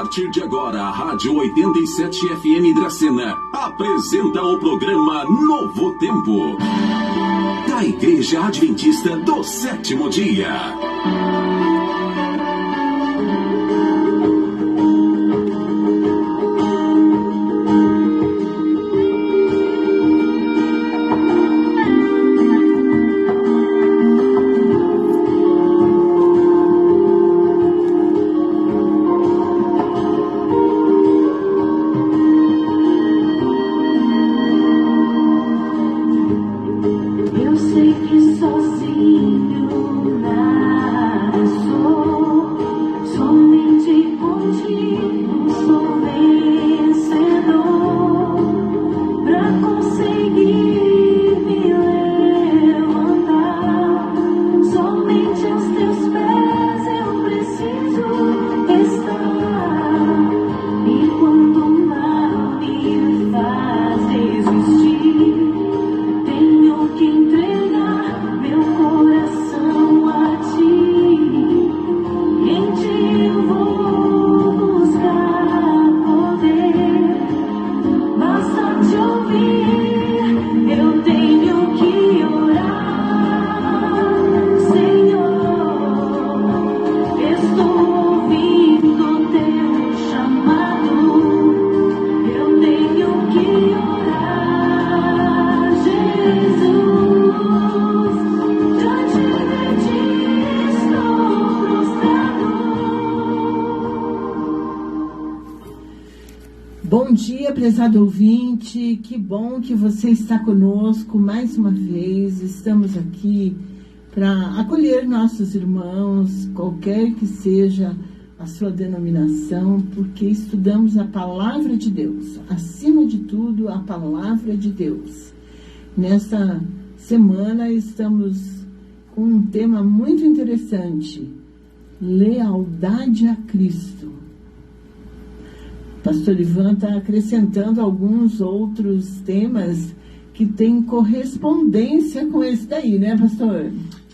partir de agora, a Rádio 87 FM Dracena apresenta o programa Novo Tempo, da Igreja Adventista do Sétimo Dia. Bom dia, prezado ouvinte, que bom que você está conosco mais uma vez. Estamos aqui para acolher nossos irmãos, qualquer que seja a sua denominação, porque estudamos a Palavra de Deus, acima de tudo, a Palavra de Deus. Nesta semana estamos com um tema muito interessante: lealdade a Cristo. Pastor Ivan está acrescentando alguns outros temas que têm correspondência com esse daí, né, pastor?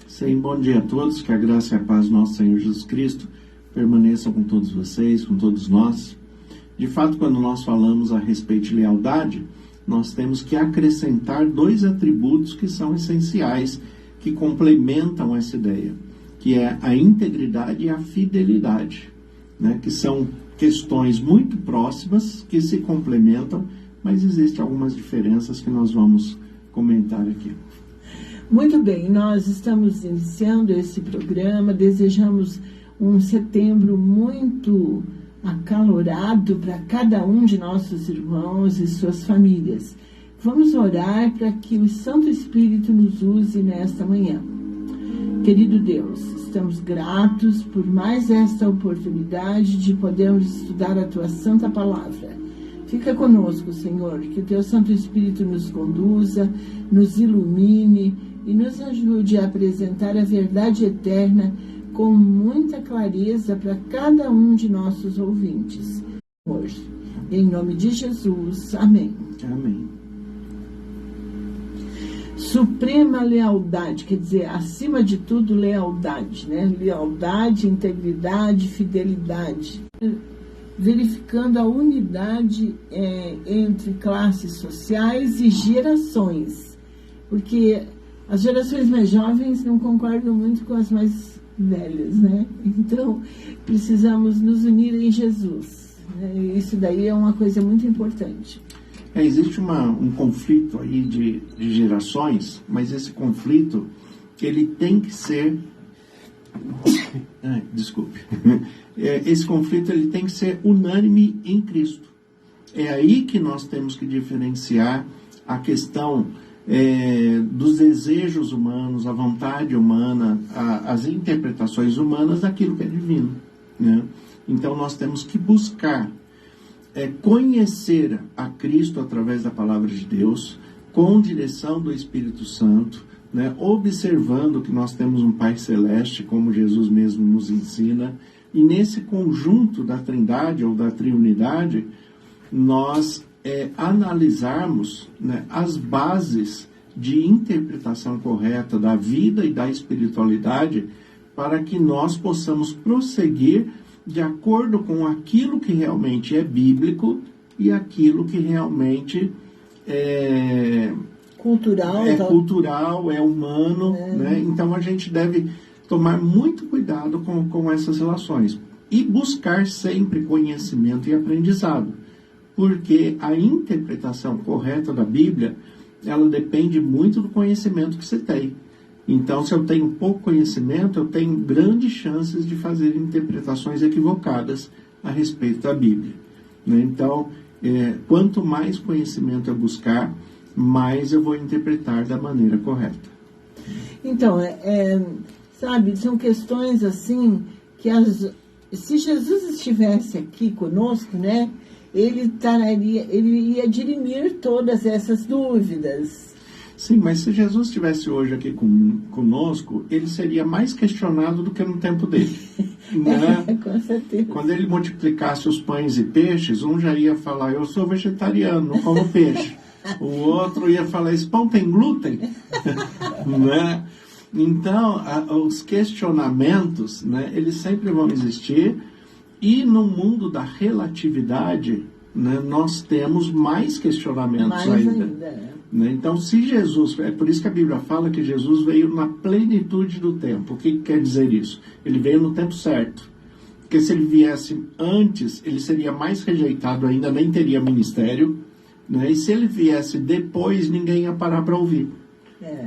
Sim, bom dia a todos, que a graça e a paz do nosso Senhor Jesus Cristo permaneçam com todos vocês, com todos nós. De fato, quando nós falamos a respeito de lealdade, nós temos que acrescentar dois atributos que são essenciais, que complementam essa ideia, que é a integridade e a fidelidade, né, que são questões muito próximas, que se complementam, mas existem algumas diferenças que nós vamos comentar aqui. Muito bem, nós estamos iniciando esse programa, desejamos um setembro muito acalorado para cada um de nossos irmãos e suas famílias. Vamos orar para que o Santo Espírito nos use nesta manhã. Querido Deus, estamos gratos por mais esta oportunidade de podermos estudar a Tua Santa Palavra. Fica conosco, Senhor, que o Teu Santo Espírito nos conduza, nos ilumine e nos ajude a apresentar a verdade eterna com muita clareza para cada um de nossos ouvintes. Hoje, em nome de Jesus, amém. Amém. Suprema lealdade, quer dizer, acima de tudo, lealdade, né? Lealdade, integridade, fidelidade. Verificando a unidade entre classes sociais e gerações, porque as gerações mais jovens não concordam muito com as mais velhas, né? Então, precisamos nos unir em Jesus, né? Isso daí é uma coisa muito importante. Existe um conflito aí de gerações, mas esse conflito, ele tem que ser... desculpe. Esse conflito, ele tem que ser unânime em Cristo. É aí que nós temos que diferenciar a questão dos desejos humanos, a vontade humana, as interpretações humanas daquilo que é divino, né? Então, nós temos que buscar conhecer a Cristo através da Palavra de Deus, com direção do Espírito Santo, né, observando que nós temos um Pai Celeste, como Jesus mesmo nos ensina, e nesse conjunto da Trindade ou da Triunidade, nós analisarmos, né, as bases de interpretação correta da vida e da espiritualidade, para que nós possamos prosseguir de acordo com aquilo que realmente é bíblico e aquilo que realmente é cultural, é humano, né? Então a gente deve tomar muito cuidado com essas relações e buscar sempre conhecimento e aprendizado, porque a interpretação correta da Bíblia, ela depende muito do conhecimento que você tem. Então, se eu tenho pouco conhecimento, eu tenho grandes chances de fazer interpretações equivocadas a respeito da Bíblia, né? Então, quanto mais conhecimento eu buscar, mais eu vou interpretar da maneira correta. Então, sabe, são questões assim que se Jesus estivesse aqui conosco, né, ele ia dirimir todas essas dúvidas. Sim, mas se Jesus estivesse hoje aqui conosco, ele seria mais questionado do que no tempo dele. Né? Com certeza. Quando ele multiplicasse os pães e peixes, um já ia falar, eu sou vegetariano, não como peixe. O outro ia falar, esse pão tem glúten? Né? Então, os questionamentos, né, eles sempre vão existir, e no mundo da relatividade, né, nós temos mais questionamentos ainda. Né? Então, se Jesus... É por isso que a Bíblia fala que Jesus veio na plenitude do tempo. O que quer dizer isso? Ele veio no tempo certo. Porque se ele viesse antes, ele seria mais rejeitado ainda, nem teria ministério. Né? E se ele viesse depois, ninguém ia parar para ouvir.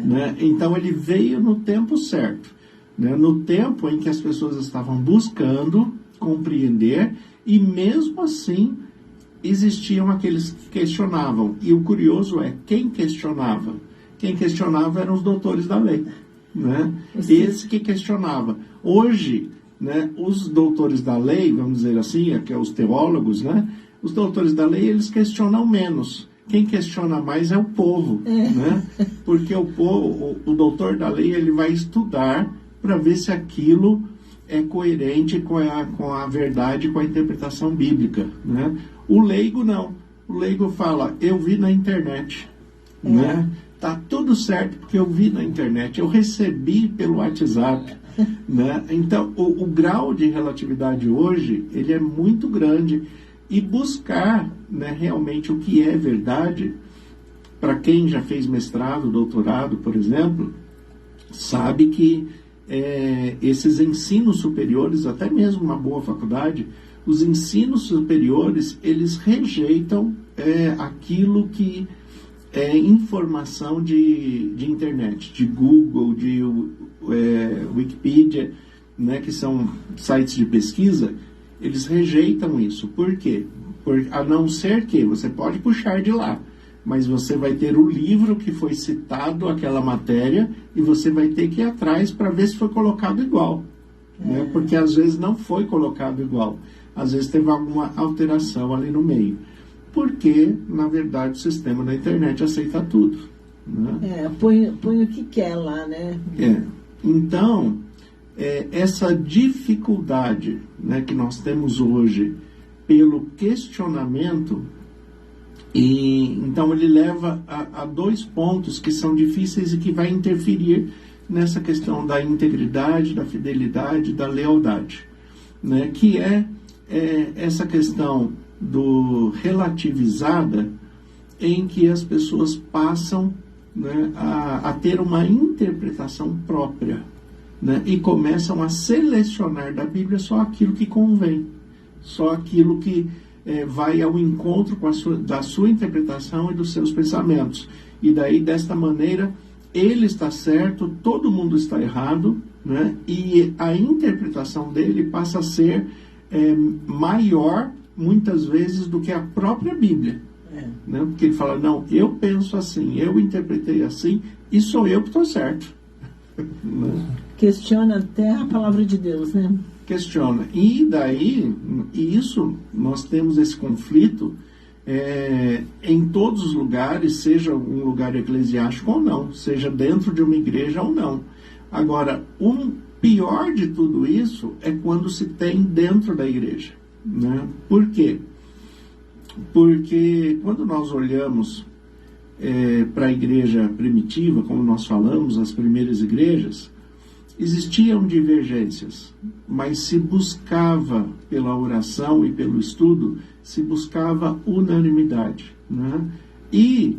Né? Então, ele veio no tempo certo. Né? No tempo em que as pessoas estavam buscando compreender, e mesmo assim existiam aqueles que questionavam. E o curioso é, quem questionava? Quem questionava eram os doutores da lei. Né? Esse que questionava. Hoje, né, os doutores da lei, vamos dizer assim, que é os teólogos, né, os doutores da lei, eles questionam menos. Quem questiona mais é o povo. Né? Porque o doutor da lei, ele vai estudar para ver se aquilo é coerente com a verdade, com a interpretação bíblica. Né? O leigo não. O leigo fala, eu vi na internet. Né? Tá tudo certo porque eu vi na internet, eu recebi pelo WhatsApp. Né? Então, o grau de relatividade hoje, ele é muito grande. E buscar, né, realmente o que é verdade, para quem já fez mestrado, doutorado, por exemplo, sabe que esses ensinos superiores, até mesmo uma boa faculdade, os ensinos superiores, eles rejeitam aquilo que é informação de internet, de Google, de Wikipedia, né, que são sites de pesquisa. Eles rejeitam isso. Por quê? A não ser que você pode puxar de lá, mas você vai ter o livro que foi citado, aquela matéria, e você vai ter que ir atrás para ver se foi colocado igual. Né? Porque às vezes não foi colocado igual. Às vezes teve alguma alteração ali no meio. Porque, na verdade, o sistema da internet aceita tudo. Né? Põe o que quer lá, né? Então, essa dificuldade, né, que nós temos hoje pelo questionamento, e então ele leva a dois pontos que são difíceis e que vai interferir nessa questão da integridade, da fidelidade, da lealdade, né, que essa questão do relativizada, em que as pessoas passam, né, a ter uma interpretação própria, né, e começam a selecionar da Bíblia só aquilo que convém, só aquilo que vai ao encontro da sua interpretação e dos seus pensamentos. E daí, desta maneira, ele está certo, todo mundo está errado, né, e a interpretação dele passa a ser maior, muitas vezes, do que a própria Bíblia. Né, porque ele fala, não, eu penso assim, eu interpretei assim, e sou eu que estou certo. Né? Questiona até a palavra de Deus, né? Questiona. E daí, nós temos esse conflito em todos os lugares, seja um lugar eclesiástico ou não, seja dentro de uma igreja ou não. Agora, o pior de tudo isso é quando se tem dentro da igreja. Né? Por quê? Porque quando nós olhamos para a igreja primitiva, como nós falamos, as primeiras igrejas, existiam divergências, mas se buscava, pela oração e pelo estudo, se buscava unanimidade, né? E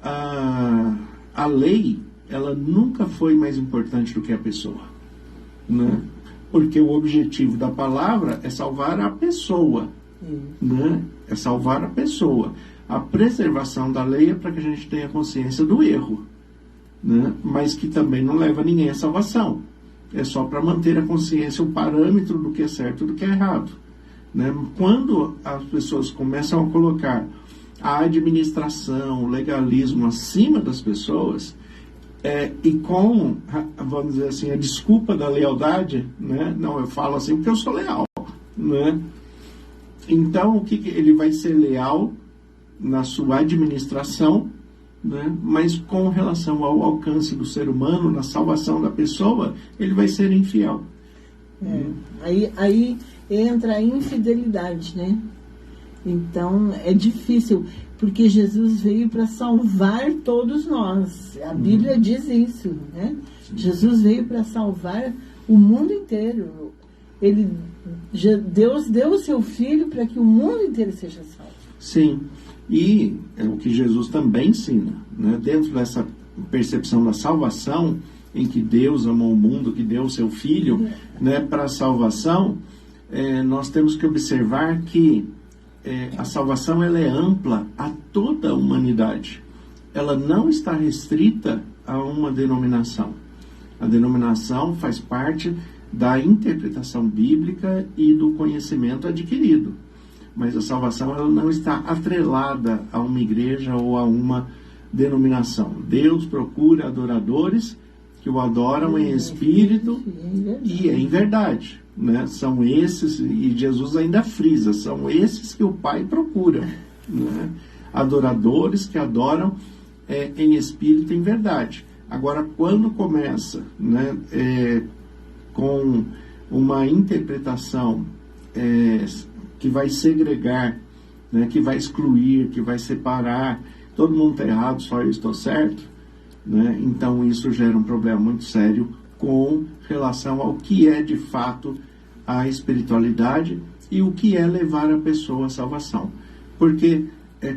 a lei, ela nunca foi mais importante do que a pessoa, né? Porque o objetivo da palavra é salvar a pessoa, né? É salvar a pessoa. A preservação da lei é para que a gente tenha consciência do erro, né? Mas que também não leva ninguém à salvação. É só para manter a consciência, o parâmetro do que é certo e do que é errado, né? Quando as pessoas começam a colocar a administração, o legalismo acima das pessoas, e com, vamos dizer assim, a desculpa da lealdade, né? Não, eu falo assim porque eu sou leal, né? Então, o que ele vai ser leal na sua administração, né? Mas com relação ao alcance do ser humano, na salvação da pessoa, ele vai ser infiel. Aí entra a infidelidade, né? Então, é difícil, porque Jesus veio para salvar todos nós. A Bíblia diz isso, né? Jesus veio para salvar o mundo inteiro. Deus deu o seu Filho para que o mundo inteiro seja salvo. Sim, e é o que Jesus também ensina, né? Dentro dessa percepção da salvação, em que Deus amou o mundo, que deu o seu Filho, né, para a salvação, nós temos que observar que a salvação, ela é ampla a toda a humanidade. Ela não está restrita a uma denominação. A denominação faz parte da interpretação bíblica e do conhecimento adquirido. Mas a salvação, ela não está atrelada a uma igreja ou a uma denominação. Deus procura adoradores que o adoram em espírito e em verdade, né? São esses, e Jesus ainda frisa, são esses que o Pai procura, né? Adoradores que adoram em espírito e em verdade. Agora, quando começa, né, com uma interpretação que vai segregar, né, que vai excluir, que vai separar, todo mundo está errado, só eu estou certo, né? Então isso gera um problema muito sério com relação ao que é de fato a espiritualidade e o que é levar a pessoa à salvação. Porque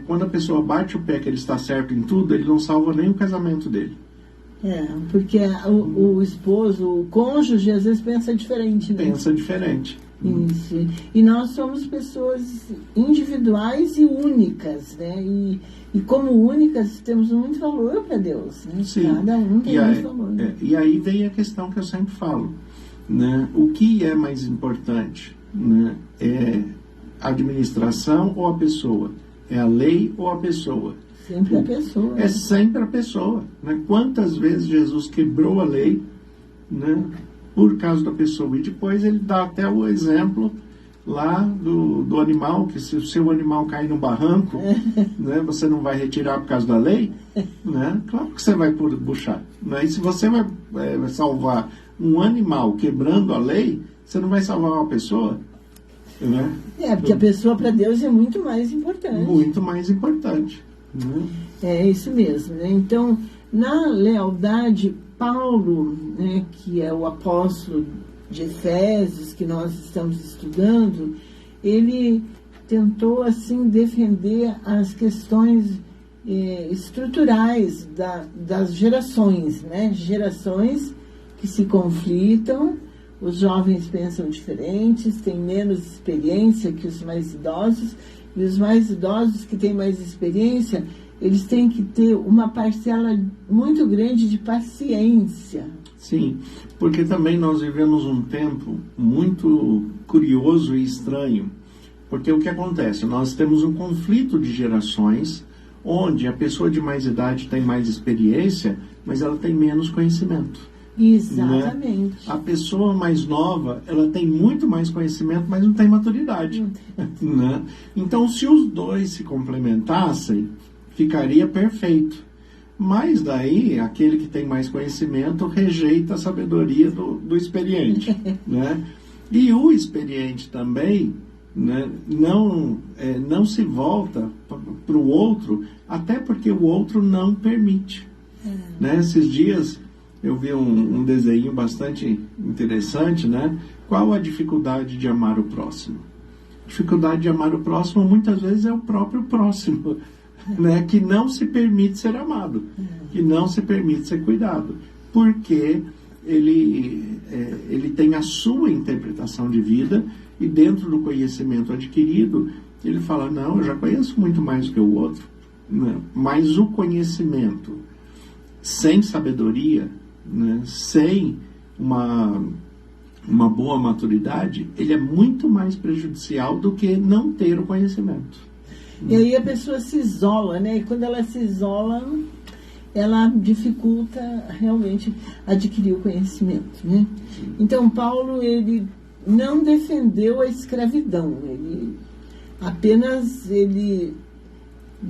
quando a pessoa bate o pé que ele está certo em tudo, ele não salva nem o casamento dele. Porque o esposo, o cônjuge, às vezes pensa diferente, né? Pensa diferente. Isso. E nós somos pessoas individuais e únicas, né? E como únicas, temos muito valor para Deus, né? Sim. Cada um tem muito valor. Né? E aí vem a questão que eu sempre falo, né? O que é mais importante, né? É a administração ou a pessoa? É a lei ou a pessoa? Sempre a pessoa. É sempre a pessoa, né? Quantas vezes Jesus quebrou a lei, né, por causa da pessoa? E depois ele dá até o exemplo lá do animal, que se o seu animal cair no barranco, né, você não vai retirar por causa da lei, né? Claro que você vai puxar, né? E se você vai salvar um animal quebrando a lei, você não vai salvar uma pessoa, né? Porque a pessoa para Deus é muito mais importante. Muito mais importante. É isso mesmo, né? Então, na lealdade, Paulo, né, que é o apóstolo de Efésios, que nós estamos estudando, ele tentou, assim, defender as questões estruturais das gerações, né? Gerações que se conflitam, os jovens pensam diferentes, têm menos experiência que os mais idosos, e os mais idosos que têm mais experiência, eles têm que ter uma parcela muito grande de paciência. Sim, porque também nós vivemos um tempo muito curioso e estranho. Porque o que acontece? Nós temos um conflito de gerações, onde a pessoa de mais idade tem mais experiência, mas ela tem menos conhecimento. Exatamente. Né? A pessoa mais nova, ela tem muito mais conhecimento, mas não tem maturidade. Né? Então, se os dois se complementassem, ficaria perfeito. Mas daí, aquele que tem mais conhecimento rejeita a sabedoria do experiente. Né? E o experiente também, né, não se volta para o outro, até porque o outro não permite. Né? Esses dias eu vi um desenho bastante interessante, né? Qual a dificuldade de amar o próximo? A dificuldade de amar o próximo muitas vezes é o próprio próximo, né? Que não se permite ser amado, que não se permite ser cuidado, porque ele tem a sua interpretação de vida e dentro do conhecimento adquirido, ele fala, não, eu já conheço muito mais do que o outro, né? Mas o conhecimento sem sabedoria, né? Sem uma boa maturidade, ele é muito mais prejudicial do que não ter o conhecimento. E aí a pessoa se isola, né? E quando ela se isola, ela dificulta realmente adquirir o conhecimento, né? Então, Paulo, ele não defendeu a escravidão, ele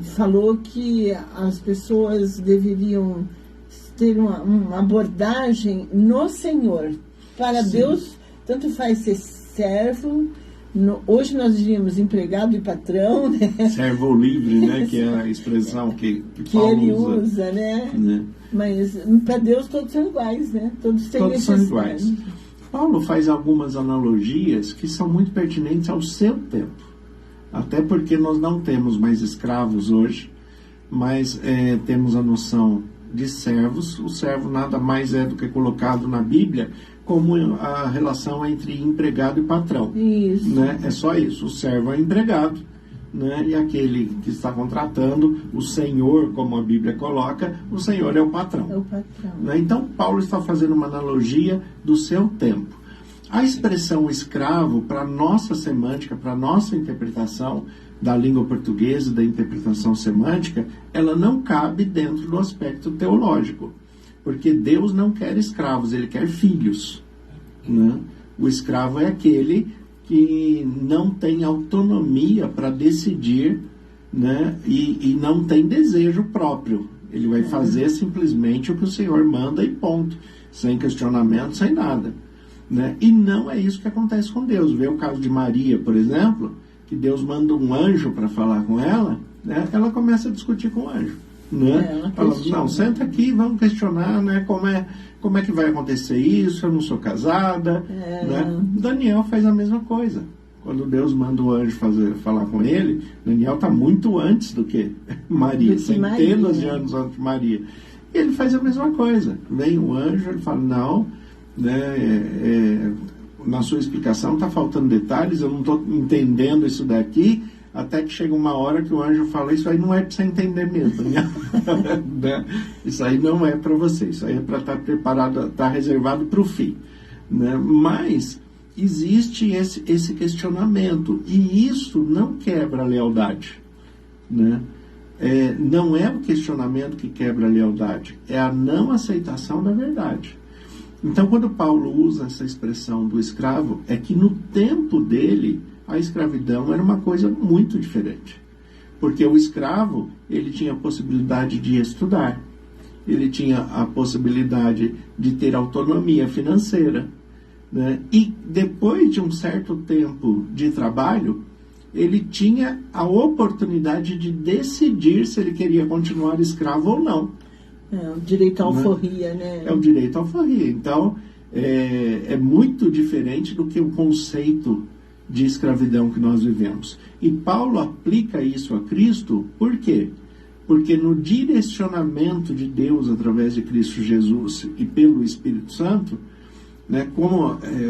falou que as pessoas deveriam ter uma abordagem no Senhor. Para Sim. Deus, tanto faz ser servo, hoje nós diríamos empregado e patrão, né? Servo livre, né? Que é a expressão que Paulo ele usa, né? Mas para Deus todos são iguais, né? Todos têm necessidade. Paulo faz algumas analogias que são muito pertinentes ao seu tempo. Até porque nós não temos mais escravos hoje, mas temos a noção de servos. O servo nada mais é do que colocado na Bíblia como a relação entre empregado e patrão. Isso. Né? É só isso. O servo é empregado, né? E aquele que está contratando, o senhor, como a Bíblia coloca, o senhor é o patrão. É o patrão. Né? Então, Paulo está fazendo uma analogia do seu tempo. A expressão escravo, para a nossa semântica, para a nossa interpretação da língua portuguesa, da interpretação semântica, ela não cabe dentro do aspecto teológico. Porque Deus não quer escravos, Ele quer filhos. Né? O escravo é aquele que não tem autonomia para decidir, né? E não tem desejo próprio. Ele vai fazer simplesmente o que o Senhor manda e ponto. Sem questionamento, sem nada. Né? E não é isso que acontece com Deus. Vê o caso de Maria, por exemplo, que Deus manda um anjo para falar com ela, né? Ela começa a discutir com o anjo. Né? Fala, não, senta aqui, vamos questionar, né? Como é que vai acontecer isso? Eu não sou casada. Né? Daniel faz a mesma coisa. Quando Deus manda o anjo falar com ele, Daniel está muito antes do que Maria, centenas de anos antes de Maria. E ele faz a mesma coisa. Vem o anjo, ele fala, não, né, na sua explicação está faltando detalhes, eu não estou entendendo isso daqui, até que chega uma hora que o anjo fala, isso aí não é para você entender mesmo, né? Isso aí não é para você, isso aí é para estar preparado, estar reservado para o fim, né? Mas existe esse questionamento, e isso não quebra a lealdade, né? Não é o questionamento que quebra a lealdade, é a não aceitação da verdade. Então, quando Paulo usa essa expressão do escravo, é que no tempo dele, a escravidão era uma coisa muito diferente. Porque o escravo, ele tinha a possibilidade de estudar, ele tinha a possibilidade de ter autonomia financeira, né? E depois de um certo tempo de trabalho, ele tinha a oportunidade de decidir se ele queria continuar escravo ou não. O direito à alforria, né? É o direito à alforria. Então, é muito diferente do que o conceito de escravidão que nós vivemos. E Paulo aplica isso a Cristo, por quê? Porque no direcionamento de Deus através de Cristo Jesus e pelo Espírito Santo, né,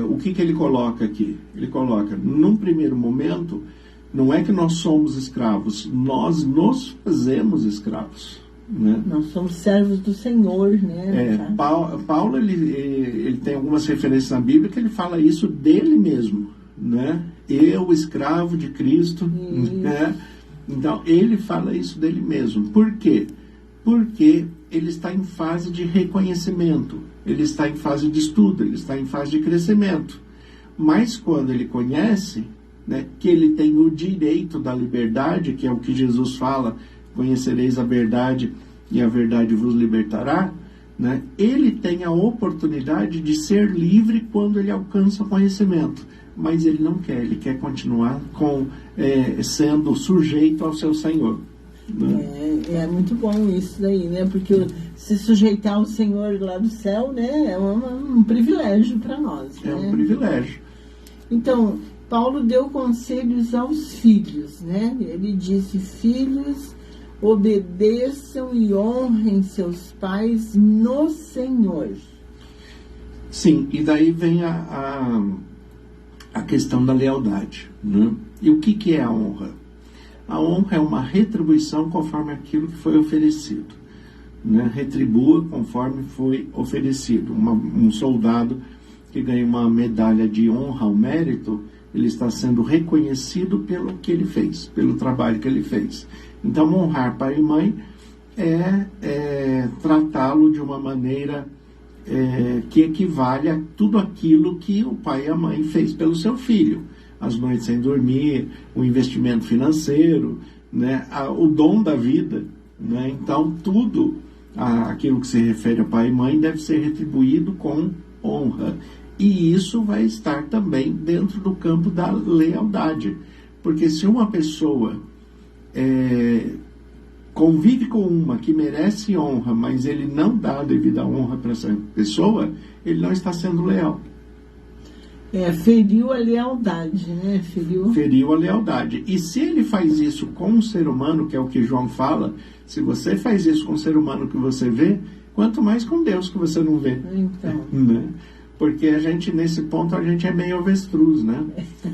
o que ele coloca aqui? Ele coloca, num primeiro momento, não é que nós somos escravos, nós nos fazemos escravos. Né? Nós somos servos do Senhor, né? Paulo ele tem algumas referências na Bíblia que ele fala isso dele mesmo, né? Eu, escravo de Cristo, né? Então ele fala isso dele mesmo. Por quê? Porque ele está em fase de reconhecimento, ele está em fase de estudo, ele está em fase de crescimento. Mas quando ele conhece, né, que ele tem o direito da liberdade, que é o que Jesus fala, conhecereis a verdade e a verdade vos libertará, né? Ele tem a oportunidade de ser livre quando ele alcança o conhecimento, mas ele não quer, ele quer continuar sendo sujeito ao seu Senhor. Né? É muito bom isso daí, né? Porque se sujeitar ao Senhor lá do céu, né? É um privilégio para nós. É né? um privilégio. Então, Paulo deu conselhos aos filhos, né? Ele disse: filhos, obedeçam e honrem seus pais no Senhor. Sim, e daí vem a questão da lealdade. Né? E o que é a honra? A honra é uma retribuição conforme aquilo que foi oferecido. Né? Retribua conforme foi oferecido. Um soldado que ganha uma medalha de honra ao mérito, ele está sendo reconhecido pelo que ele fez, pelo trabalho que ele fez. Então, honrar pai e mãe é tratá-lo de uma maneira que equivale a tudo aquilo que o pai e a mãe fez pelo seu filho. As noites sem dormir, o investimento financeiro, né, o dom da vida. Né? Então, tudo aquilo que se refere a pai e mãe deve ser retribuído com honra. E isso vai estar também dentro do campo da lealdade. Porque se uma pessoa convive com uma que merece honra, mas ele não dá a devida honra para essa pessoa, ele não está sendo leal. Feriu a lealdade, né? Feriu a lealdade. E se ele faz isso com um ser humano, que é o que João fala, se você faz isso com um ser humano que você vê, quanto mais com Deus que você não vê. Então. Né? Porque nesse ponto, a gente é meio avestruz, né?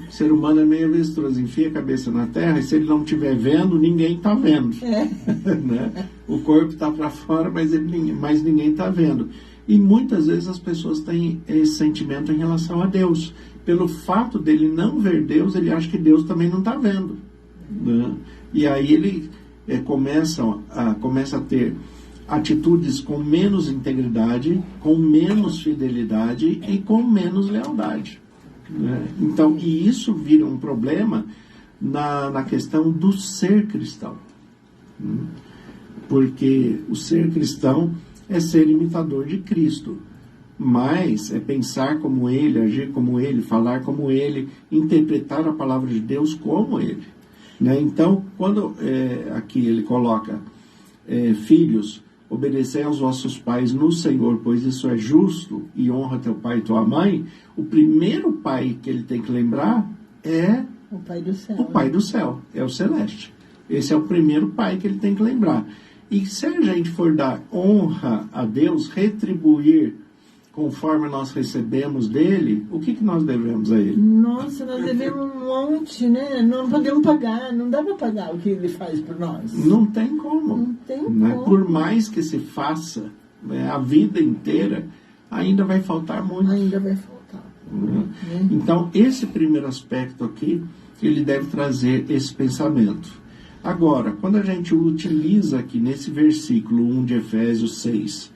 O ser humano é meio avestruz, enfia a cabeça na terra e se ele não estiver vendo, ninguém está vendo. Né? O corpo está para fora, mas ninguém está vendo. E muitas vezes as pessoas têm esse sentimento em relação a Deus. Pelo fato dele não ver Deus, ele acha que Deus também não está vendo. Né? E aí ele começa a ter atitudes com menos integridade, com menos fidelidade e com menos lealdade. Né? Então, e isso vira um problema na questão do ser cristão. Porque o ser cristão é ser imitador de Cristo, mas é pensar como Ele, agir como Ele, falar como Ele, interpretar a palavra de Deus como Ele. Né? Então, quando aqui ele coloca filhos, obedecei aos vossos pais no Senhor, pois isso é justo, e honra teu pai e tua mãe, o primeiro pai que ele tem que lembrar é o Pai do céu. O Pai do céu, é o celeste. Esse é o primeiro pai que ele tem que lembrar. E se a gente for dar honra a Deus, retribuir conforme nós recebemos dele, o que nós devemos a ele? Nossa, nós devemos um monte, né? Não podemos pagar, não dá para pagar o que ele faz por nós. Não tem como. Não tem né? como. Por mais que se faça, né, a vida inteira, ainda vai faltar muito. Ainda vai faltar. Né? Então, esse primeiro aspecto aqui, ele deve trazer esse pensamento. Agora, quando a gente utiliza aqui nesse versículo 1 de Efésios 6,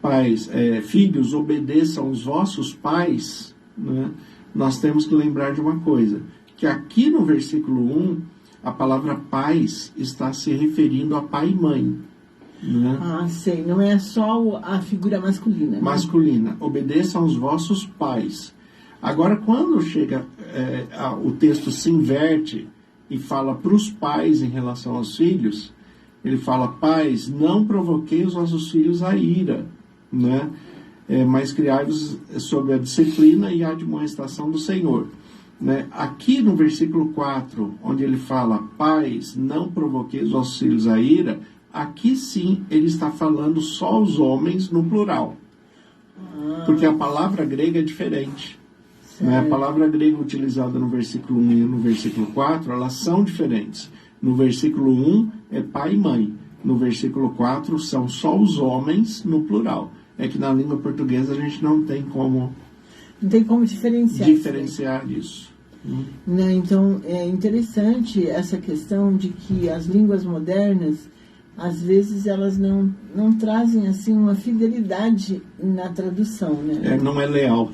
pais, filhos, obedeçam aos vossos pais, né? Nós temos que lembrar de uma coisa, que aqui no versículo 1, a palavra pais está se referindo a pai e mãe. Né? Ah, sei, não é só a figura masculina. Né? Masculina, obedeçam aos vossos pais. Agora, quando chega, o texto se inverte e fala para os pais em relação aos filhos, ele fala: pais, não provoquei os vossos filhos a ira, né? Mas criai-vos sob a disciplina e a admoestação do Senhor. Né? Aqui no versículo 4, onde ele fala: pais, não provoquei os vossos filhos a ira, aqui sim ele está falando só os homens no plural. Porque a palavra grega é diferente. Né? A palavra grega utilizada no versículo 1 e no versículo 4, elas são diferentes. No versículo 1 é pai e mãe. No versículo 4 são só os homens no plural. É que na língua portuguesa a gente não tem como... Não tem como diferenciar isso. Né? Então, é interessante essa questão de que as línguas modernas, às vezes, elas não trazem assim uma fidelidade na tradução. Né? Não é leal.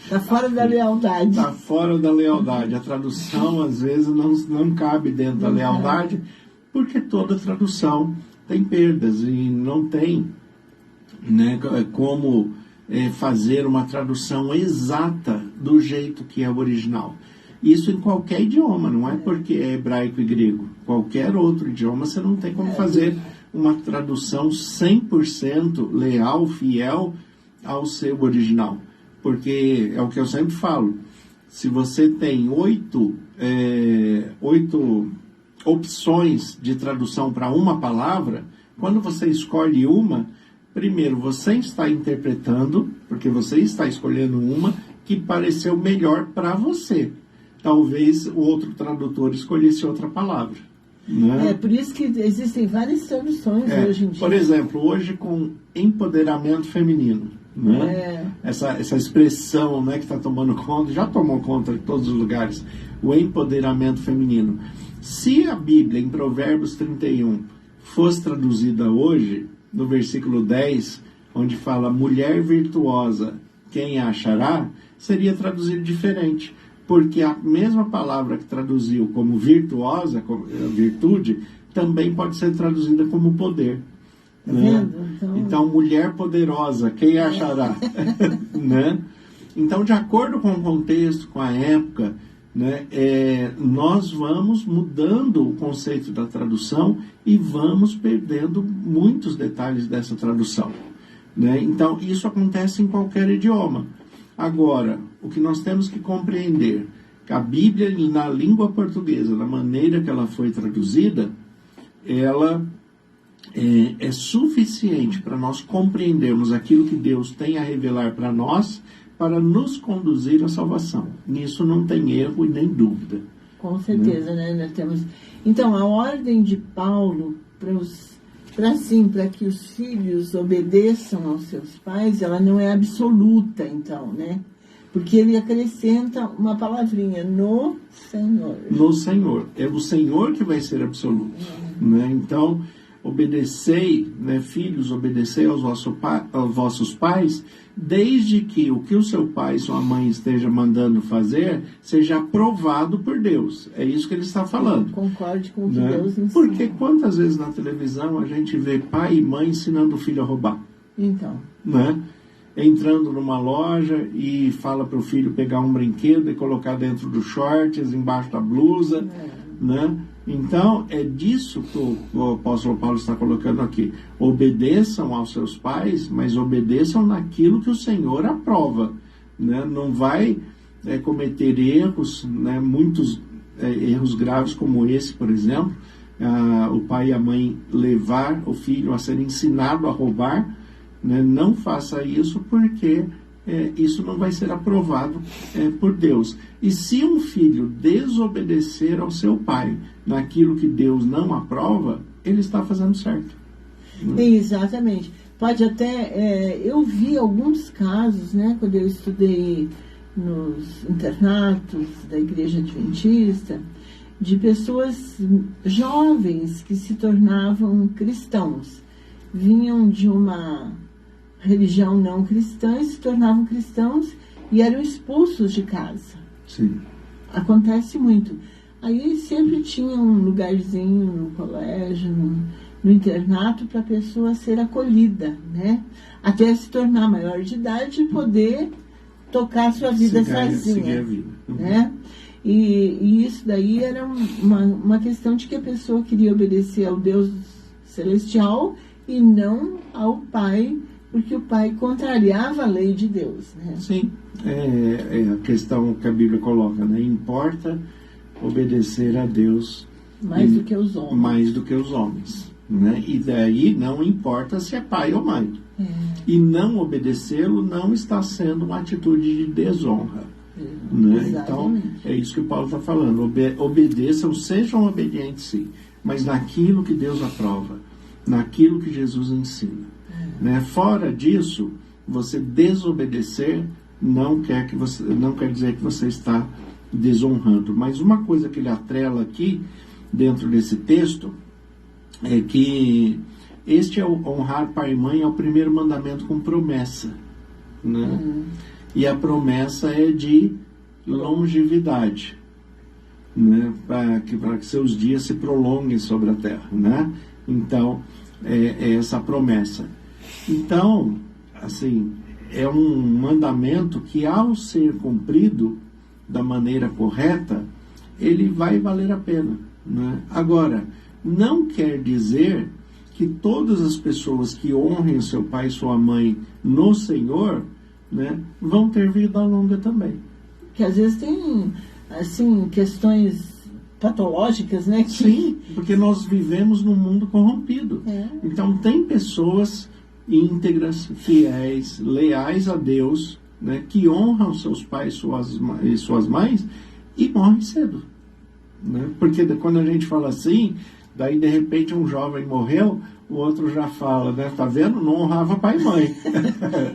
Está fora da lealdade. Está fora da lealdade. A tradução, às vezes, não cabe dentro da lealdade, porque toda tradução tem perdas e não tem, né, como fazer uma tradução exata do jeito que é o original. Isso em qualquer idioma, não é porque é hebraico e grego. Qualquer outro idioma você não tem como fazer uma tradução 100% leal, fiel ao seu original. Porque é o que eu sempre falo, se você tem 8 opções de tradução para uma palavra, quando você escolhe uma, primeiro você está interpretando, porque você está escolhendo uma que pareceu melhor para você. Talvez o outro tradutor escolhesse outra palavra. Né? É por isso que existem várias traduções hoje em dia. Por exemplo, hoje com empoderamento feminino. Né? Essa expressão, né, que está tomando conta, já tomou conta de todos os lugares, o empoderamento feminino. Se a Bíblia, em Provérbios 31, fosse traduzida hoje, no versículo 10, onde fala mulher virtuosa, quem a achará, seria traduzido diferente. Porque a mesma palavra que traduziu como virtuosa, como virtude, também pode ser traduzida como poder. Né? Então, mulher poderosa, quem a achará? Né? Então, de acordo com o contexto, com a época, né, nós vamos mudando o conceito da tradução e vamos perdendo muitos detalhes dessa tradução. Né? Então, isso acontece em qualquer idioma. Agora, o que nós temos que compreender, que a Bíblia, na língua portuguesa, da maneira que ela foi traduzida, ela é suficiente para nós compreendermos aquilo que Deus tem a revelar para nós, para nos conduzir à salvação. Nisso não tem erro e nem dúvida. Com certeza, né? Nós temos... Então, a ordem de Paulo para que os filhos obedeçam aos seus pais, ela não é absoluta, então, né? Porque ele acrescenta uma palavrinha, no Senhor. No Senhor. É o Senhor que vai ser absoluto. Né? Então, obedecei, né, filhos, obedecei aos vossos pais, desde que o que o seu pai e sua mãe esteja mandando fazer seja aprovado por Deus. É isso que ele está falando. Concorde com o que né? Deus ensina. Porque quantas vezes na televisão a gente vê pai e mãe ensinando o filho a roubar? Então. Né? Entrando numa loja e fala para o filho pegar um brinquedo e colocar dentro dos shorts, embaixo da blusa, né? Então, é disso que o apóstolo Paulo está colocando aqui. Obedeçam aos seus pais, mas obedeçam naquilo que o Senhor aprova. Né? Não vai cometer erros, né? Muitos erros graves como esse, por exemplo. O pai e a mãe levar o filho a ser ensinado a roubar. Né? Não faça isso porque isso não vai ser aprovado por Deus. E se um filho desobedecer ao seu pai naquilo que Deus não aprova, ele está fazendo certo. Exatamente. Pode até... eu vi alguns casos, né, quando eu estudei nos internatos da Igreja Adventista, de pessoas jovens que se tornavam cristãos. Vinham de uma religião não cristã e se tornavam cristãos e eram expulsos de casa. Sim. Acontece muito. Aí sempre tinha um lugarzinho no colégio, no internato, para a pessoa ser acolhida, né? Até se tornar maior de idade e poder tocar a sua vida sozinha. Seguir a vida. Né? E isso daí era uma questão de que a pessoa queria obedecer ao Deus celestial e não ao Pai, porque o pai contrariava a lei de Deus. Né? Sim, é a questão que a Bíblia coloca, né? Importa obedecer a Deus mais do que os homens. Mais do que os homens. Né? E daí não importa se é pai ou mãe. E não obedecê-lo não está sendo uma atitude de desonra. Né? Então, é isso que o Paulo está falando. Obedeçam, sejam obedientes, sim, mas naquilo que Deus aprova, naquilo que Jesus ensina. Né? Fora disso, você desobedecer não quer dizer que você está desonrando. Mas uma coisa que ele atrela aqui, dentro desse texto, é que honrar pai e mãe é o primeiro mandamento com promessa. Né? E a promessa é de longevidade. Né? Para que seus dias se prolonguem sobre a terra. Né? Então, é essa promessa. Então, assim, é um mandamento que, ao ser cumprido, da maneira correta, ele vai valer a pena, né? Agora, não quer dizer que todas as pessoas que honrem o seu pai e sua mãe no Senhor, né, vão ter vida longa também. Que às vezes tem, assim, questões patológicas, né? Sim, porque nós vivemos num mundo corrompido. Então, tem pessoas íntegras, fiéis, leais a Deus, né, que honram seus pais e suas mães e morrem cedo. Né? Porque quando a gente fala assim, daí de repente um jovem morreu, o outro já fala, né? Tá vendo? Não honrava pai e mãe.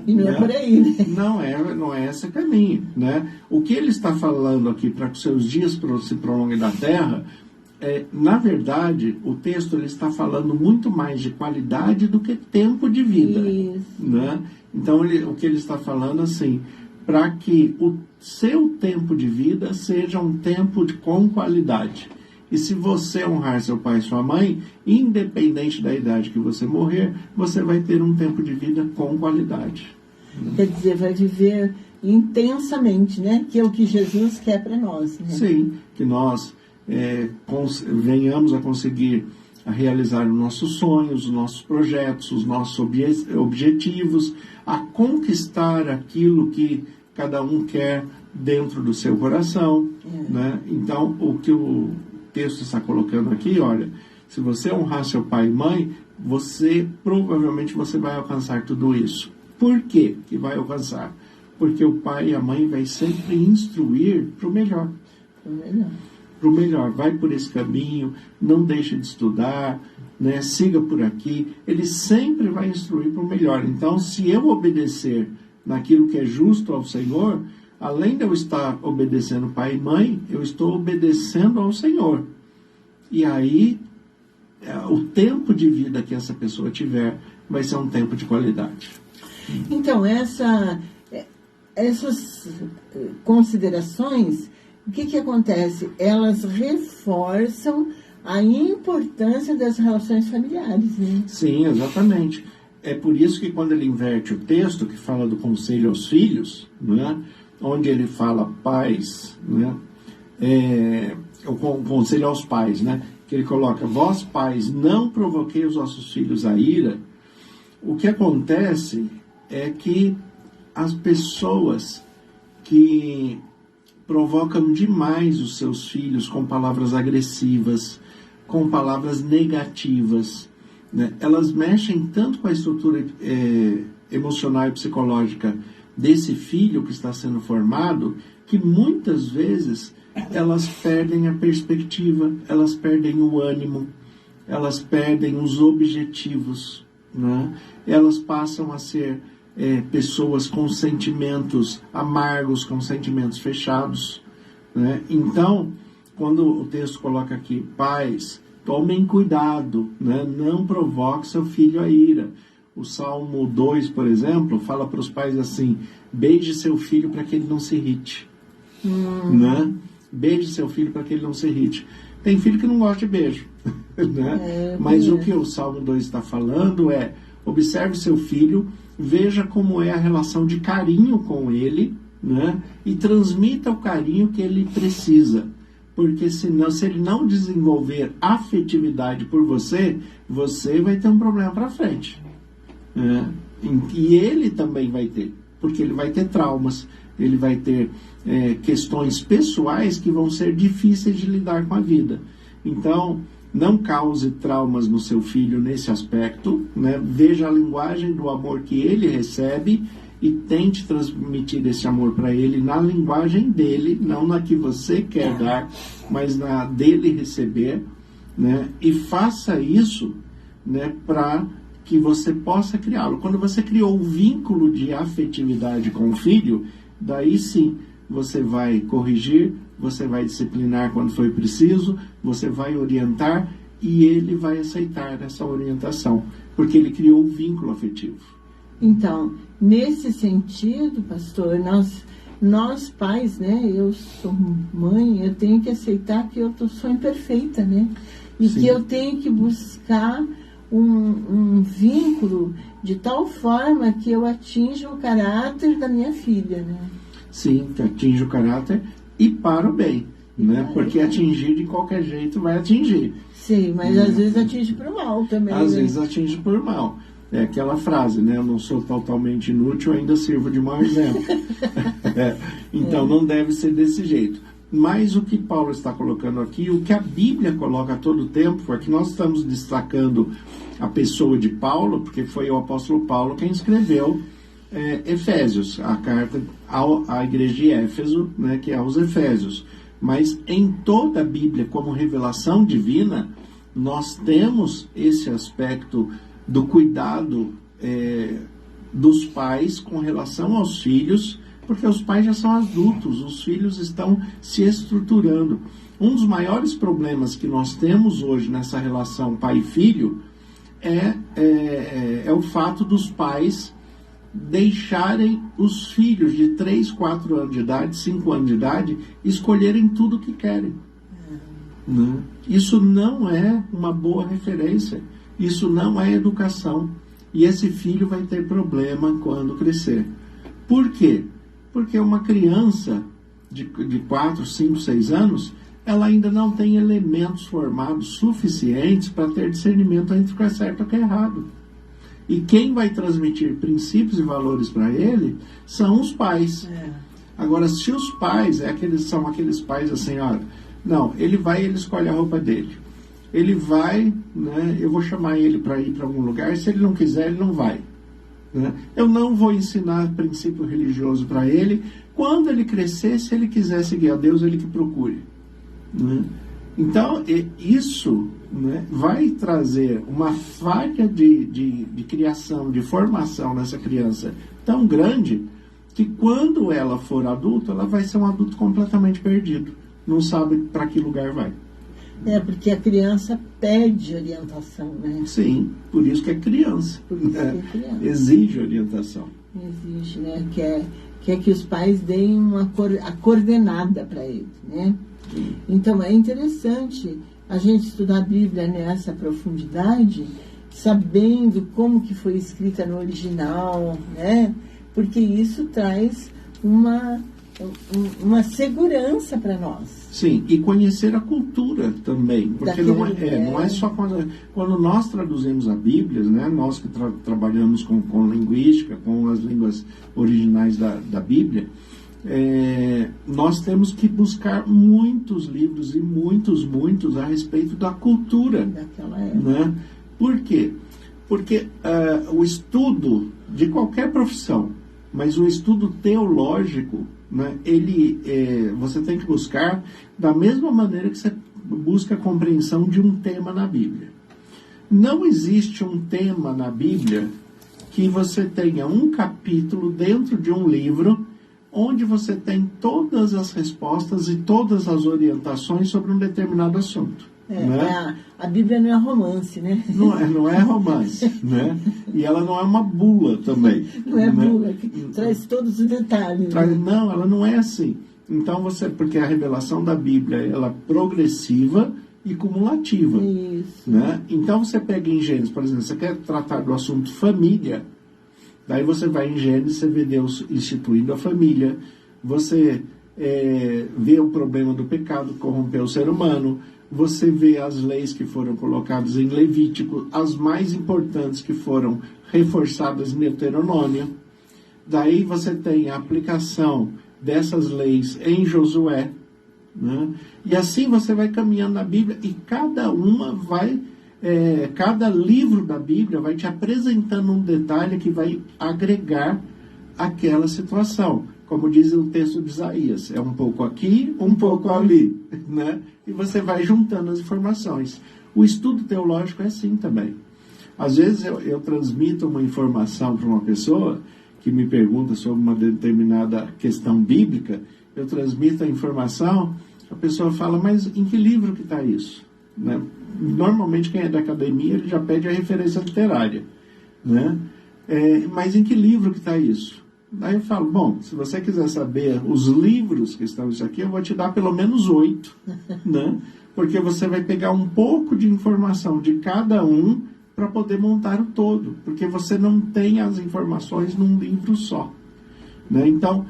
E não é por aí, né? Não é esse caminho, né? O que ele está falando aqui para que seus dias se prolonguem da terra, na verdade, o texto ele está falando muito mais de qualidade do que tempo de vida. Isso. Né? Então, o que ele está falando assim, para que o seu tempo de vida seja um tempo com qualidade. E se você honrar seu pai e sua mãe, independente da idade que você morrer, você vai ter um tempo de vida com qualidade. Quer dizer, vai viver intensamente, né? Que é o que Jesus quer para nós. Né? Sim, que nós venhamos a conseguir a realizar os nossos sonhos, os nossos projetos, os nossos objetivos, a conquistar aquilo que cada um quer dentro do seu coração. Né? Então, o que o texto está colocando aqui, olha, se você honrar seu pai e mãe, provavelmente você vai alcançar tudo isso. Por quê que vai alcançar? Porque o pai e a mãe vai sempre instruir para o melhor. Para o melhor, vai por esse caminho, não deixe de estudar, né? Siga por aqui. Ele sempre vai instruir para o melhor. Então, se eu obedecer naquilo que é justo ao Senhor, além de eu estar obedecendo pai e mãe, eu estou obedecendo ao Senhor. E aí, o tempo de vida que essa pessoa tiver vai ser um tempo de qualidade. Então, essas considerações, o que acontece? Elas reforçam a importância das relações familiares, né? Sim, exatamente. É por isso que quando ele inverte o texto, que fala do conselho aos filhos, né, onde ele fala pais, né, o conselho aos pais, né, que ele coloca, vós pais, não provoquei os vossos filhos a ira. O que acontece é que as pessoas que provocam demais os seus filhos com palavras agressivas, com palavras negativas, né? Elas mexem tanto com a estrutura emocional e psicológica desse filho que está sendo formado, que muitas vezes elas perdem a perspectiva, elas perdem o ânimo, elas perdem os objetivos, né? Elas passam a ser pessoas com sentimentos amargos, com sentimentos fechados, né? Então, quando o texto coloca aqui, pais, tomem cuidado, né? Não provoque seu filho a ira. O Salmo 2, por exemplo, fala para os pais assim, beije seu filho para que ele não se irrite. Né? Beije seu filho para que ele não se irrite. Tem filho que não gosta de beijo. Né? Mas o que o Salmo 2 está falando é, observe seu filho, veja como é a relação de carinho com ele, né? E transmita o carinho que ele precisa. Porque senão, se ele não desenvolver afetividade por você, você vai ter um problema para frente. Né? E ele também vai ter, porque ele vai ter traumas, ele vai ter questões pessoais que vão ser difíceis de lidar com a vida. Então, não cause traumas no seu filho nesse aspecto, né? Veja a linguagem do amor que ele recebe e tente transmitir esse amor para ele na linguagem dele, não na que você quer dar, mas na dele receber, né? E faça isso, né, para que você possa criá-lo. Quando você criou o vínculo de afetividade com o filho, daí sim, você vai corrigir, você vai disciplinar quando for preciso, você vai orientar e ele vai aceitar essa orientação, porque ele criou o vínculo afetivo. Então, nesse sentido, pastor, nós pais, né, eu sou mãe, eu tenho que aceitar que eu sou imperfeita, né? E sim, que eu tenho que buscar um vínculo de tal forma que eu atinja o caráter da minha filha, né? Sim, que atinja o caráter e para o bem, né? Porque atingir de qualquer jeito vai atingir. Sim, mas às vezes atinge por mal também. Às né? vezes atinge por mal. É aquela frase, né? Eu não sou totalmente inútil, ainda sirvo de mau exemplo. Então não deve ser desse jeito. Mas o que Paulo está colocando aqui, o que a Bíblia coloca a todo tempo, é que nós estamos destacando a pessoa de Paulo, porque foi o apóstolo Paulo quem escreveu Efésios, a carta à igreja de Éfeso, né, que é aos Efésios. Mas em toda a Bíblia, como revelação divina, nós temos esse aspecto do cuidado dos pais com relação aos filhos, porque os pais já são adultos, os filhos estão se estruturando. Um dos maiores problemas que nós temos hoje nessa relação pai e filho é o fato dos pais deixarem os filhos de 3, 4 anos de idade, 5 anos de idade, escolherem tudo o que querem. Né? Isso não é uma boa referência. Isso não é educação. E esse filho vai ter problema quando crescer. Por quê? Porque uma criança de 4, 5, 6 anos, ela ainda não tem elementos formados suficientes para ter discernimento entre o que é certo e o que é errado. E quem vai transmitir princípios e valores para ele são os pais. Agora, se os pais são aqueles pais assim, olha, não, ele escolhe a roupa dele. Ele vai, né, eu vou chamar ele para ir para algum lugar, se ele não quiser, ele não vai. Né? Eu não vou ensinar princípio religioso para ele. Quando ele crescer, se ele quiser seguir a Deus, ele que procure. Né? Então, isso, né, vai trazer uma falha de criação, de formação nessa criança tão grande, que quando ela for adulta, ela vai ser um adulto completamente perdido. Não sabe para que lugar vai. Porque a criança pede orientação, né? Sim, por isso que é criança. Por isso que é criança. Exige orientação. Exige, né? Quer que os pais deem a coordenada para ele, né? Sim. Então, é interessante a gente estudar a Bíblia nessa profundidade, sabendo como que foi escrita no original, né? Porque isso traz uma segurança para nós. Sim, e conhecer a cultura também, porque não é só quando nós traduzimos a Bíblia, né, nós que trabalhamos com linguística, com as línguas originais da Bíblia, nós temos que buscar muitos livros e muitos a respeito da cultura. Daquela época. Né? Por quê? Porque o estudo de qualquer profissão, mas o estudo teológico, né, você tem que buscar da mesma maneira que você busca a compreensão de um tema na Bíblia. Não existe um tema na Bíblia que você tenha um capítulo dentro de um livro onde você tem todas as respostas e todas as orientações sobre um determinado assunto. Né? A Bíblia não é romance, né? Não é romance, né? E ela não é uma bula também. Não é bula, que traz todos os detalhes. Não, ela não é assim. Então porque a revelação da Bíblia ela é progressiva e cumulativa. Isso. Né? Então você pega em Gênesis, por exemplo, você quer tratar do assunto família, daí você vai em Gênesis, você vê Deus instituindo a família, você vê o problema do pecado que corrompeu o ser humano, você vê as leis que foram colocadas em Levítico, as mais importantes que foram reforçadas em Deuteronômio. Daí você tem a aplicação dessas leis em Josué. Né? E assim você vai caminhando na Bíblia e cada livro da Bíblia vai te apresentando um detalhe que vai agregar aquela situação. Como diz o texto de Isaías, é um pouco aqui, um pouco ali, né? E você vai juntando as informações. O estudo teológico é assim também. Às vezes eu transmito uma informação para uma pessoa que me pergunta sobre uma determinada questão bíblica, eu transmito a informação, a pessoa fala, mas em que livro que está isso? Né? Normalmente quem é da academia ele já pede a referência literária. Né? Mas em que livro que está isso? Daí eu falo, bom, se você quiser saber os livros que estão isso aqui, eu vou te dar pelo menos 8, né? Porque você vai pegar um pouco de informação de cada um para poder montar o todo, porque você não tem as informações num livro só. Né? Então,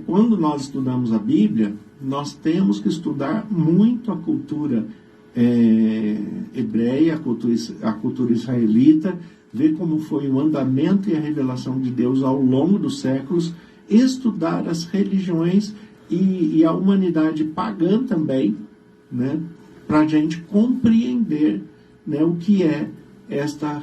quando nós estudamos a Bíblia, nós temos que estudar muito a cultura hebreia, a cultura israelita, ver como foi o andamento e a revelação de Deus ao longo dos séculos, estudar as religiões e a humanidade pagã também, né, para a gente compreender, né, o que é esta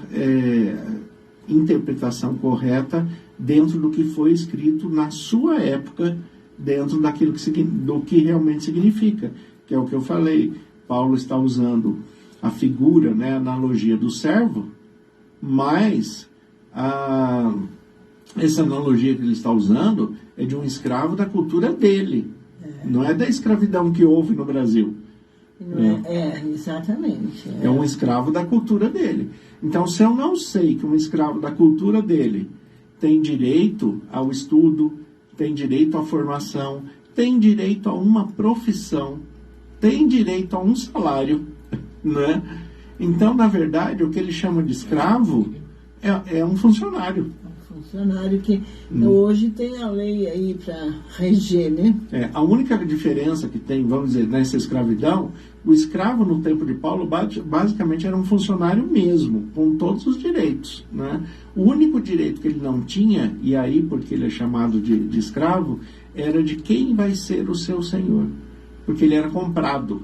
interpretação correta dentro do que foi escrito na sua época, dentro daquilo do que realmente significa, que é o que eu falei. Paulo está usando a figura, né, a analogia do servo, mas essa analogia que ele está usando é de um escravo da cultura dele, não é da escravidão que houve no Brasil. Exatamente. É um escravo da cultura dele. Então, se eu não sei que um escravo da cultura dele tem direito ao estudo, tem direito à formação, tem direito a uma profissão, tem direito a um salário, né? Então, na verdade, o que ele chama de escravo é um funcionário. Funcionário que hoje tem a lei aí para reger, né? A única diferença que tem, vamos dizer, nessa escravidão, o escravo no tempo de Paulo basicamente era um funcionário mesmo, com todos os direitos, né? O único direito que ele não tinha, e aí porque ele é chamado de escravo, era de quem vai ser o seu senhor, porque ele era comprado.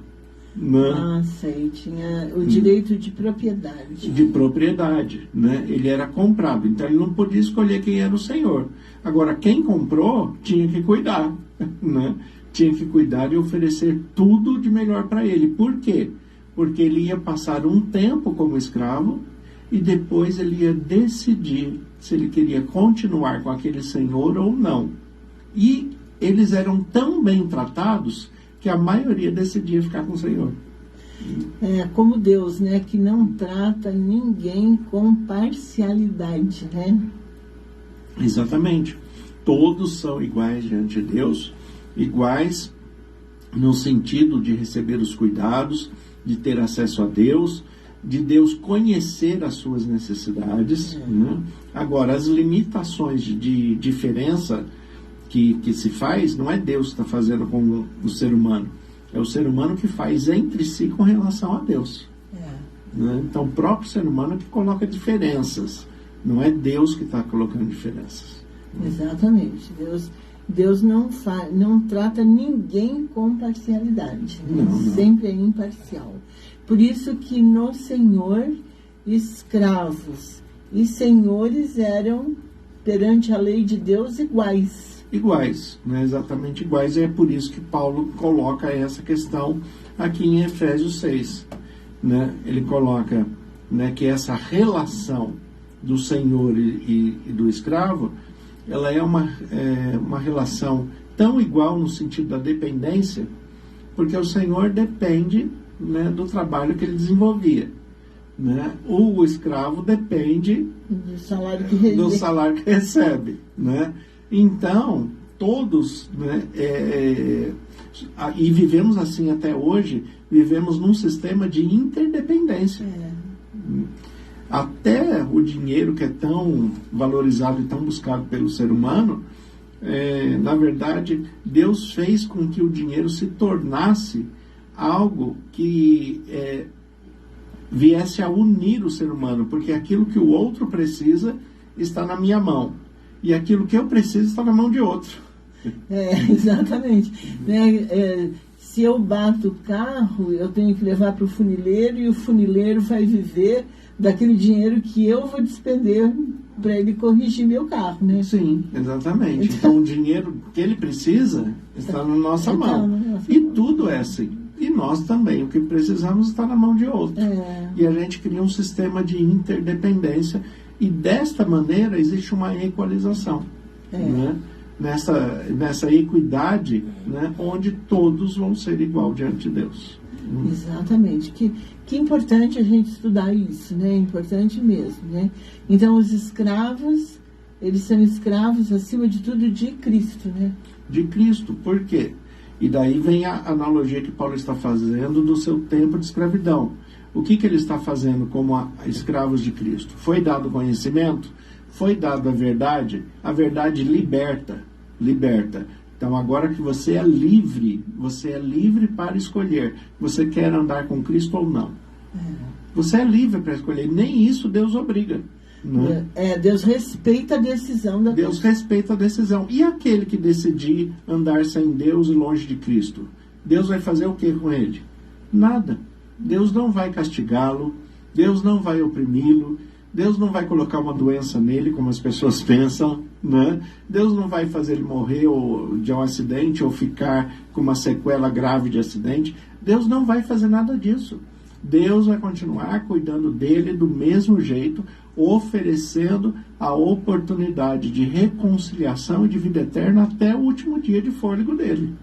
Sei, tinha o direito de propriedade. De propriedade, né? Ele era comprado, então ele não podia escolher quem era o senhor. Agora, quem comprou tinha que cuidar, né? Tinha que cuidar e oferecer tudo de melhor para ele. Por quê? Porque ele ia passar um tempo como escravo e depois ele ia decidir se ele queria continuar com aquele senhor ou não. E eles eram tão bem tratados que a maioria decidia ficar com o Senhor. Como Deus, né, que não trata ninguém com parcialidade, né? Exatamente. Todos são iguais diante de Deus, iguais no sentido de receber os cuidados, de ter acesso a Deus, de Deus conhecer as suas necessidades, né? Agora, as limitações de diferença que se faz, não é Deus que está fazendo com o ser humano, é o ser humano que faz entre si com relação a Deus. Né? Então, o próprio ser humano que coloca diferenças, não é Deus que está colocando diferenças. Exatamente. Deus não trata ninguém com parcialidade, né? Não. Sempre é imparcial. Por isso que no Senhor, escravos e senhores eram, perante a lei de Deus, iguais, né? Exatamente iguais, e é por isso que Paulo coloca essa questão aqui em Efésios 6, né? Ele coloca, né, que essa relação do senhor e do escravo, ela é uma relação tão igual no sentido da dependência, porque o senhor depende, né, do trabalho que ele desenvolvia, né? O escravo depende do salário que recebe, né? Então, todos, né, e vivemos assim até hoje, vivemos num sistema de interdependência. Até o dinheiro que é tão valorizado e tão buscado pelo ser humano, na verdade, Deus fez com que o dinheiro se tornasse algo que viesse a unir o ser humano, porque aquilo que o outro precisa está na minha mão. E aquilo que eu preciso está na mão de outro. Exatamente. Se eu bato o carro, eu tenho que levar para o funileiro e o funileiro vai viver daquele dinheiro que eu vou despender para ele corrigir meu carro, né? Sim, exatamente. Então, o dinheiro que ele precisa está na nossa mão. E tudo é assim. E nós também. O que precisamos está na mão de outro. E a gente cria um sistema de interdependência. E desta maneira existe uma equalização, né? Nessa equidade, né, onde todos vão ser igual diante de Deus. Exatamente. Que importante a gente estudar isso, né? Importante mesmo, né? Então, os escravos, eles são escravos, acima de tudo, de Cristo, né? De Cristo. Por quê? E daí vem a analogia que Paulo está fazendo do seu tempo de escravidão. O que ele está fazendo como escravos de Cristo? Foi dado conhecimento? Foi dado a verdade? A verdade liberta. Então, agora que você é livre para escolher. Você quer andar com Cristo ou não? Você é livre para escolher. Nem isso Deus obriga. Né? Deus respeita a decisão da pessoa. Deus respeita a decisão. E aquele que decidir andar sem Deus e longe de Cristo? Deus vai fazer o que com ele? Nada. Deus não vai castigá-lo. Deus não vai oprimi-lo. Deus não vai colocar uma doença nele, como as pessoas pensam, né? Deus não vai fazer ele morrer de um acidente ou ficar com uma sequela grave de acidente. Deus não vai fazer nada disso. Deus vai continuar cuidando dele do mesmo jeito, oferecendo a oportunidade de reconciliação e de vida eterna até o último dia de fôlego dele.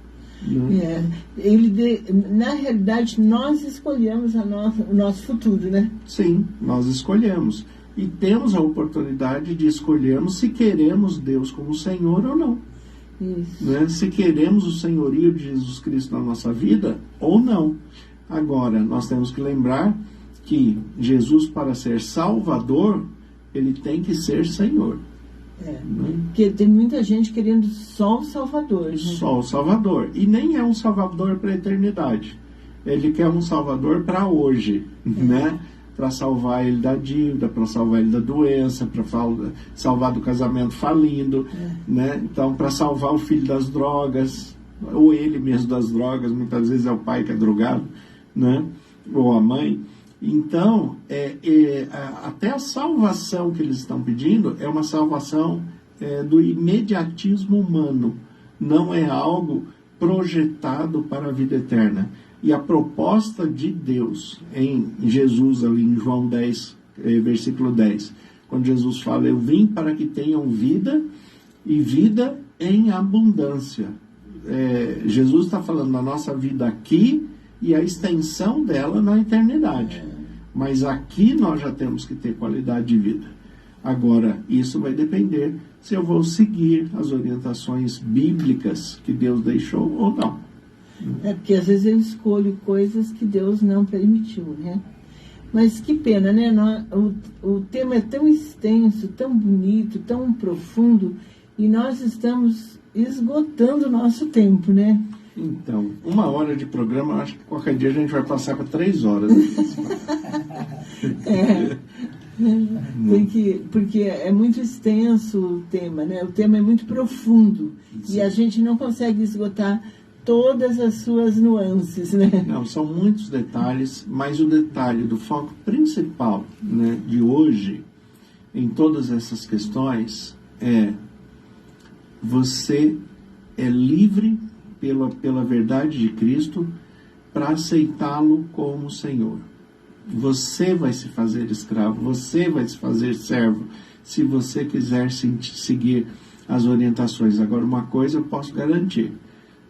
Na realidade, nós escolhemos o nosso futuro, né? Sim, nós escolhemos. E temos a oportunidade de escolhermos se queremos Deus como Senhor ou não. Isso. Né? Se queremos o senhorio de Jesus Cristo na nossa vida ou não. Agora, nós temos que lembrar que Jesus, para ser Salvador, ele tem que ser Senhor. Porque tem muita gente querendo só o Salvador. Né? Só o Salvador. E nem é um Salvador para a eternidade. Ele quer um Salvador para hoje, né? Para salvar ele da dívida, para salvar ele da doença, para salvar do casamento falindo, né? Então, para salvar o filho das drogas, ou ele mesmo das drogas, muitas vezes é o pai que é drogado, né? Ou a mãe. Então, até a salvação que eles estão pedindo é uma salvação do imediatismo humano, não é algo projetado para a vida eterna. E a proposta de Deus em Jesus, ali em João 10, versículo 10, quando Jesus fala, eu vim para que tenham vida e vida em abundância. Jesus está falando da nossa vida aqui e a extensão dela na eternidade. Mas aqui nós já temos que ter qualidade de vida. Agora, isso vai depender se eu vou seguir as orientações bíblicas que Deus deixou ou não. Porque às vezes eu escolho coisas que Deus não permitiu, né? Mas que pena, né? O tema é tão extenso, tão bonito, tão profundo, e nós estamos esgotando o nosso tempo, né? Então, 1 hora de programa, acho que qualquer dia a gente vai passar para 3 horas. Porque é muito extenso o tema, né? O tema é muito profundo. Sim. E a gente não consegue esgotar todas as suas nuances, né? Não, são muitos detalhes, mas o detalhe do foco principal, né, de hoje, em todas essas questões, você é livre pela verdade de Cristo para aceitá-lo como Senhor. Você vai se fazer escravo, você vai se fazer servo, se você quiser seguir as orientações. Agora, uma coisa eu posso garantir,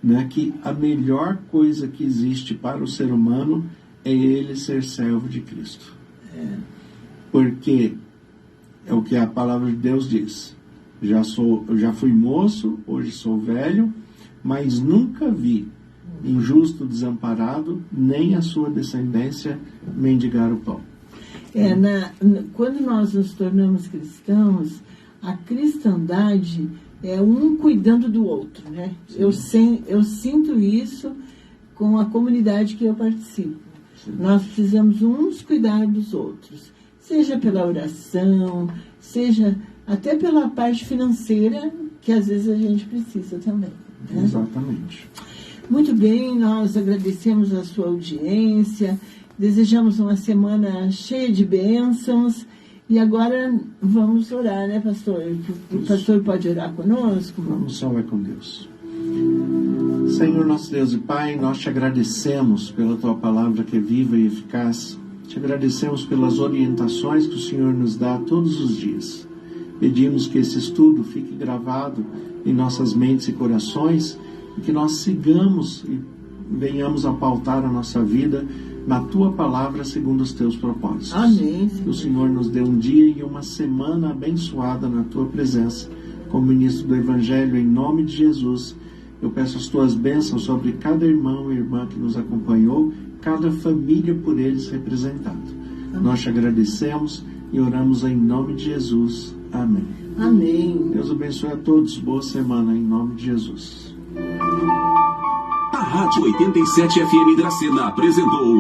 né, que a melhor coisa que existe para o ser humano é ele ser servo de Cristo. Porque é o que a palavra de Deus diz. Eu já fui moço, hoje sou velho, mas nunca vi injusto desamparado, nem a sua descendência mendigar o pão. Quando nós nos tornamos cristãos, a cristandade é um cuidando do outro, né? Eu sinto isso com a comunidade que eu participo. Sim. Nós precisamos uns cuidar dos outros, seja pela oração, seja até pela parte financeira, que às vezes a gente precisa também. Né? Exatamente. Muito bem, nós agradecemos a sua audiência, desejamos uma semana cheia de bênçãos. E agora vamos orar, né, pastor? O pastor pode orar conosco? Vamos falar com Deus. Senhor, nosso Deus e Pai, nós te agradecemos pela tua palavra que é viva e eficaz. Te agradecemos pelas orientações que o Senhor nos dá todos os dias. Pedimos que esse estudo fique gravado em nossas mentes e corações e que nós sigamos e venhamos a pautar a nossa vida na tua palavra segundo os teus propósitos. Amém. Que o Senhor nos dê um dia e uma semana abençoada na tua presença. Como ministro do Evangelho, em nome de Jesus, eu peço as tuas bênçãos sobre cada irmão e irmã que nos acompanhou, cada família por eles representada. Nós te agradecemos e oramos em nome de Jesus. Amém. Amém. Deus abençoe a todos. Boa semana em nome de Jesus. A Rádio 87 FM Dracena apresentou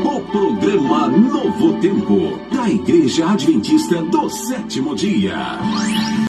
o programa Novo Tempo, da Igreja Adventista do Sétimo Dia.